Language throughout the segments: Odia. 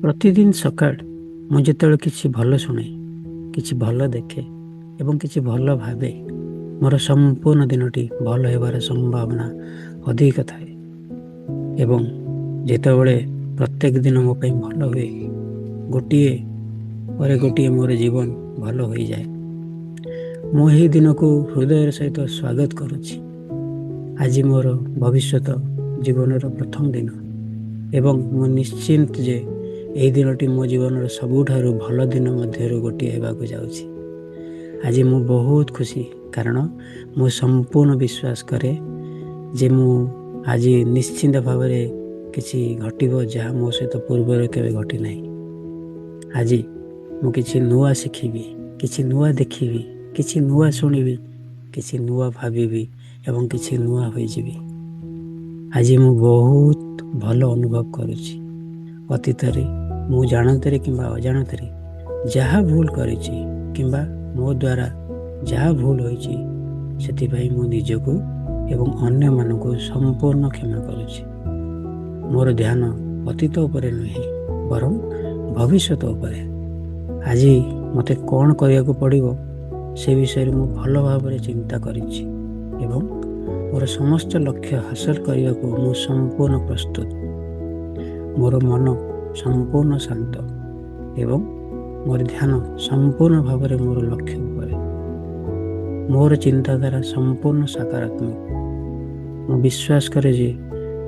ପ୍ରତିଦିନ ସକାଳ ମୁଁ ଯେତେବେଳେ କିଛି ଭଲ ଶୁଣେ, କିଛି ଭଲ ଦେଖେ ଏବଂ କିଛି ଭଲ ଭାବେ, ମୋର ସମ୍ପୂର୍ଣ୍ଣ ଦିନଟି ଭଲ ହେବାର ସମ୍ଭାବନା ଅଧିକ ଥାଏ। ଏବଂ ଯେତେବେଳେ ପ୍ରତ୍ୟେକ ଦିନ ମୋ ପାଇଁ ଭଲ ହୁଏ, ଗୋଟିଏ ପରେ ଗୋଟିଏ ମୋର ଜୀବନ ଭଲ ହୋଇଯାଏ। ମୁଁ ଏହି ଦିନକୁ ହୃଦୟର ସହିତ ସ୍ୱାଗତ କରୁଛି। ଆଜି ମୋର ଭବିଷ୍ୟତ ଜୀବନର ପ୍ରଥମ ଦିନ ଏବଂ ମୁଁ ନିଶ୍ଚିନ୍ତ ଯେ ଏହି ଦିନଟି ମୋ ଜୀବନର ସବୁଠାରୁ ଭଲ ଦିନ ମଧ୍ୟରୁ ଗୋଟିଏ ହେବାକୁ ଯାଉଛି। ଆଜି ମୁଁ ବହୁତ ଖୁସି, କାରଣ ମୁଁ ସମ୍ପୂର୍ଣ୍ଣ ବିଶ୍ୱାସ କରେ ଯେ ମୁଁ ଆଜି ନିଶ୍ଚିନ୍ତ ଭାବରେ କିଛି ଘଟିବ ଯାହା ମୋ ସହିତ ପୂର୍ବରୁ କେବେ ଘଟିନାହିଁ। ଆଜି ମୁଁ କିଛି ନୂଆ ଶିଖିବି, କିଛି ନୂଆ ଦେଖିବି, କିଛି ନୂଆ ଶୁଣିବି, କିଛି ନୂଆ ଭାବିବି ଏବଂ କିଛି ନୂଆ ହୋଇଯିବି। ଆଜି ମୁଁ ବହୁତ ଭଲ ଅନୁଭବ କରୁଛି। ଅତୀତରେ ମୁଁ ଜାଣତରେ କିମ୍ବା ଅଜାଣତରେ ଯାହା ଭୁଲ କରିଛି କିମ୍ବା ମୋ ଦ୍ୱାରା ଯାହା ଭୁଲ ହୋଇଛି, ସେଥିପାଇଁ ମୁଁ ନିଜକୁ ଏବଂ ଅନ୍ୟମାନଙ୍କୁ ସମ୍ପୂର୍ଣ୍ଣ କ୍ଷମା କରୁଛି। ମୋର ଧ୍ୟାନ ଅତୀତ ଉପରେ ନୁହେଁ, ବରଂ ଭବିଷ୍ୟତ ଉପରେ। ଆଜି ମୋତେ କ'ଣ କରିବାକୁ ପଡ଼ିବ ସେ ବିଷୟରେ ମୁଁ ଭଲ ଭାବରେ ଚିନ୍ତା କରିଛି ଏବଂ ମୋର ସମସ୍ତ ଲକ୍ଷ୍ୟ ହାସଲ କରିବାକୁ ମୁଁ ସମ୍ପୂର୍ଣ୍ଣ ପ୍ରସ୍ତୁତ। ମୋର ମନ ସମ୍ପୂର୍ଣ୍ଣ ଶାନ୍ତ ଏବଂ ମୋର ଧ୍ୟାନ ସମ୍ପୂର୍ଣ୍ଣ ଭାବରେ ମୋର ଲକ୍ଷ୍ୟ ଉପରେ। ମୋର ଚିନ୍ତାଧାରା ସମ୍ପୂର୍ଣ୍ଣ ସକାରାତ୍ମକ। ମୁଁ ବିଶ୍ୱାସ କରେ ଯେ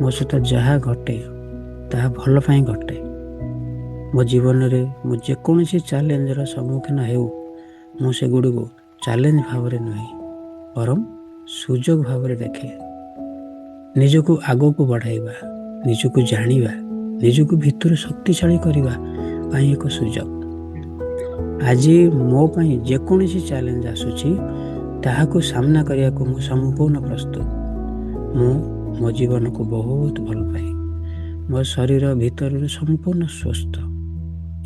ମୋ ସହିତ ଯାହା ଘଟେ ତାହା ଭଲ ପାଇଁ ଘଟେ। ମୋ ଜୀବନରେ ମୁଁ ଯେକୌଣସି ଚ୍ୟାଲେଞ୍ଜର ସମ୍ମୁଖୀନ ହେଉ, ମୁଁ ସେଗୁଡ଼ିକୁ ଚ୍ୟାଲେଞ୍ଜ ଭାବରେ ନୁହେଁ, ବରଂ ସୁଯୋଗ ଭାବରେ ଦେଖେ। ନିଜକୁ ଆଗକୁ ବଢ଼ାଇବା, ନିଜକୁ ଜାଣିବା, ନିଜକୁ ଭିତରୁ ଶକ୍ତିଶାଳୀ କରିବା ପାଇଁ ଏକ ସୁଯୋଗ। ଆଜି ମୋ ପାଇଁ ଯେକୌଣସି ଚ୍ୟାଲେଞ୍ଜ ଆସୁଛି, ତାହାକୁ ସାମ୍ନା କରିବାକୁ ମୁଁ ସମ୍ପୂର୍ଣ୍ଣ ପ୍ରସ୍ତୁତ। ମୁଁ ମୋ ଜୀବନକୁ ବହୁତ ଭଲ ପାଏ। ମୋ ଶରୀର ଭିତରରୁ ସମ୍ପୂର୍ଣ୍ଣ ସୁସ୍ଥ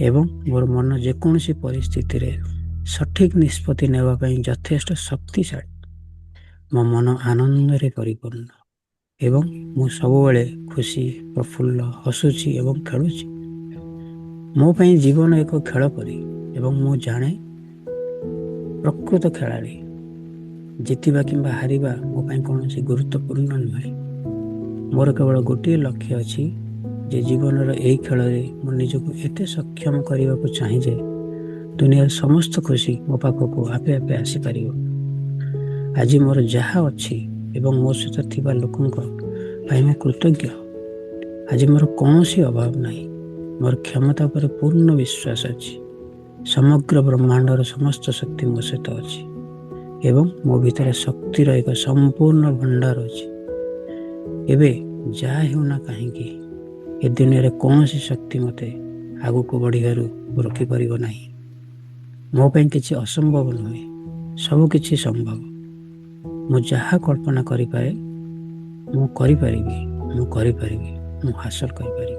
ଏବଂ ମୋର ମନ ଯେକୌଣସି ପରିସ୍ଥିତିରେ ସଠିକ୍ ନିଷ୍ପତ୍ତି ନେବା ପାଇଁ ଯଥେଷ୍ଟ ଶକ୍ତିଶାଳୀ। ମୋ ମନ ଆନନ୍ଦରେ ପରିପୂର୍ଣ୍ଣ ଏବଂ ମୁଁ ସବୁବେଳେ ଖୁସି, ପ୍ରଫୁଲ୍ଲ, ହସୁଛି ଏବଂ ଖେଳୁଛି। ମୋ ପାଇଁ ଜୀବନ ଏକ ଖେଳ ପରି ଏବଂ ମୁଁ ଜାଣେ ପ୍ରକୃତ ଖେଳାଳି। ଜିତିବା କିମ୍ବା ହାରିବା ମୋ ପାଇଁ କୌଣସି ଗୁରୁତ୍ୱପୂର୍ଣ୍ଣ ନୁହେଁ। ମୋର କେବଳ ଗୋଟିଏ ଲକ୍ଷ୍ୟ ଅଛି ଯେ ଜୀବନର ଏହି ଖେଳରେ ମୁଁ ନିଜକୁ ଏତେ ସକ୍ଷମ କରିବାକୁ ଚାହେଁ ଯେ ଦୁନିଆର ସମସ୍ତ ଖୁସି ମୋ ପାଖକୁ ଆପେ ଆପେ ଆସିପାରିବ। ଆଜି ମୋର ଯାହା ଅଛି ଏବଂ ମୋ ସହିତ ଥିବା ଲୋକଙ୍କ ପାଇଁ ମୁଁ କୃତଜ୍ଞ। ଆଜି ମୋର କୌଣସି ଅଭାବ ନାହିଁ। ମୋର କ୍ଷମତା ଉପରେ ପୂର୍ଣ୍ଣ ବିଶ୍ୱାସ ଅଛି। ସମଗ୍ର ବ୍ରହ୍ମାଣ୍ଡର ସମସ୍ତ ଶକ୍ତି ମୋ ସହିତ ଅଛି ଏବଂ ମୋ ଭିତରେ ଶକ୍ତିର ଏକ ସମ୍ପୂର୍ଣ୍ଣ ଭଣ୍ଡାର ଅଛି। ଏବେ ଯାହା ହେଉନା କାହିଁକି, ଏ ଦୁନିଆରେ କୌଣସି ଶକ୍ତି ମୋତେ ଆଗକୁ ବଢ଼ିବାରୁ ରୋକିପାରିବ ନାହିଁ। ମୋ ପାଇଁ କିଛି ଅସମ୍ଭବ ନୁହେଁ, ସବୁକିଛି ସମ୍ଭବ। ମୁଁ ଯାହା କଳ୍ପନା କରିପାରେ, ମୁଁ କରିପାରିବି, ମୁଁ ହାସଲ କରିପାରିବି।